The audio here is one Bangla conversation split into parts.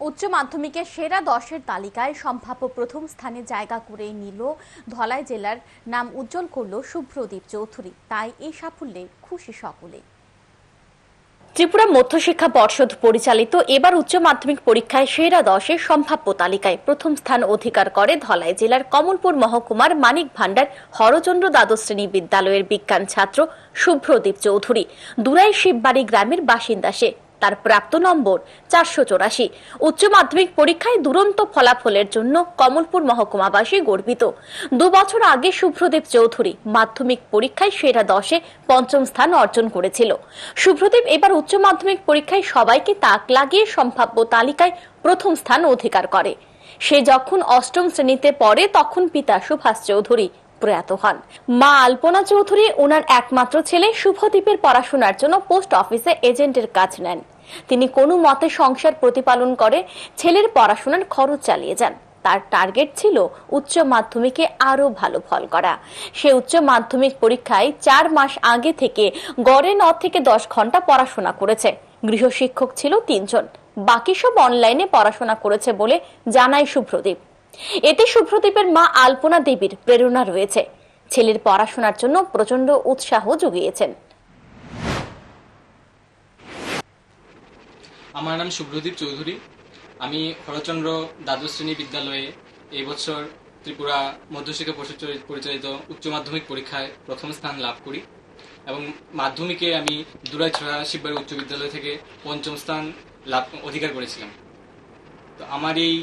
উচ্চ মাধ্যমিকের সেরা 10-এর তালিকায় সম্ভাব্য প্রথম স্থানে জায়গা করে নিল ধলাই জেলার নাম উজ্জ্বল করল শুভ্রদীপ চৌধুরী। তাই এই সাফল্যে খুশি সকলে। ত্রিপুরা মধ্যশিক্ষা পর্ষদ পরিচালিত এবার উচ্চ মাধ্যমিক পরীক্ষায় সেরা 10-এর সম্ভাব্য তালিকায় প্রথম স্থান অধিকার করে ধলাই জেলার কমলপুর মহকুমার মানিক ভান্ডার হরচন্দ্র দ্বাদশ শ্রেণী বিদ্যালয়ের বিজ্ঞান ছাত্র শুভ্রদীপ চৌধুরী। দুরাই শিববাড়ি গ্রামের বাসিন্দা সে। তার প্রাপ্ত নম্বর 484। উচ্চ মাধ্যমিক পরীক্ষায় দুরন্ত ফলাফলের জন্য কমলপুর মহকুমাবাসী গর্বিত। 2 বছর আগে শুভ্রদীপ চৌধুরী মাধ্যমিক পরীক্ষায় সেরা 10-এ পঞ্চম স্থান অর্জন করেছিল। শুভ্রদীপ এবার উচ্চ মাধ্যমিক পরীক্ষায় সবাইকে তাক লাগিয়ে সম্ভাব্য তালিকায় প্রথম স্থান অধিকার করে। সে যখন 8ম শ্রেণীতে পড়ে তখন পিতা সুভাষ চৌধুরী প্রয়াত হন। মা আলপনা চৌধুরী ওনার একমাত্র ছেলে শুভদীপের পড়াশোনার জন্য পোস্ট অফিসে এজেন্টের কাজ নেন। তিনি কোনো মতে সংসার প্রতিপালন করে ছেলের পড়াশোনার খরচ চালিয়ে যান। তার টার্গেট ছিল উচ্চ মাধ্যমিকে আরো ভালো ফল করা। সে উচ্চ মাধ্যমিক পরীক্ষায় 4 মাস আগে থেকে গড়ে 9 থেকে 10 ঘন্টা পড়াশোনা করেছে। গৃহশিক্ষক ছিল 3 জন, বাকি সব অনলাইনে পড়াশোনা করেছে বলে জানায় শুভ্রদীপ। এতে শুভ্রদীপের মা আলপনা দেবীর প্রেরণা রয়েছে। ছেলের পড়াশোনার জন্য প্রচন্ড উৎসাহ জুগিয়েছেন। আমার নাম শুভ্রদীপ চৌধুরী। আমি হরচন্দ্র দ্বাদশ শ্রেণী বিদ্যালয়ে এই বছর ত্রিপুরা মধ্যশিক্ষা পর্ষদ পরিচালিত উচ্চ মাধ্যমিক পরীক্ষায় প্রথম স্থান লাভ করি এবং মাধ্যমিকে আমি দুরাইছড়া শিববাড়ি উচ্চ বিদ্যালয় থেকে পঞ্চম স্থান অধিকার করেছিলাম। তো আমার এই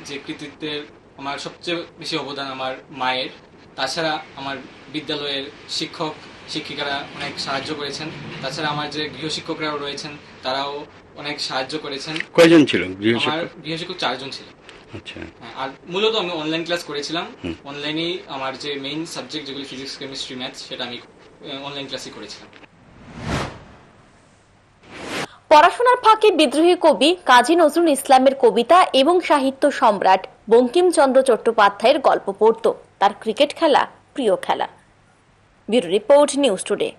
যে কৃতিত্বের আমার সবচেয়ে বেশি অবদান আমার মায়ের। তাছাড়া আমার বিদ্যালয়ের শিক্ষক শিক্ষিকারা অনেক সাহায্য করেছেন। তাছাড়া আমার যে গৃহশিক্ষকরাও রয়েছেন তারাও অনেক সাহায্য করেছেন। কয়জন ছিল আমার গৃহশিক্ষক? 4 জন ছিল। আচ্ছা। আর মূলত আমি অনলাইন ক্লাস করেছিলাম। অনলাইনেই আমার যে মেইন সাবজেক্ট যেগুলি ফিজিক্স, কেমিস্ট্রি, ম্যাথস, সেটা আমি অনলাইন ক্লাসই করেছিলাম। পড়াশোনার ফাঁকে বিদ্রোহী কবি কাজী নজরুল ইসলামের কবিতা এবং সাহিত্য সম্রাট বঙ্কিমচন্দ্র চট্টোপাধ্যায়ের গল্প পড়ত। তার ক্রিকেট খেলা প্রিয় খেলা। Bureau report, news today.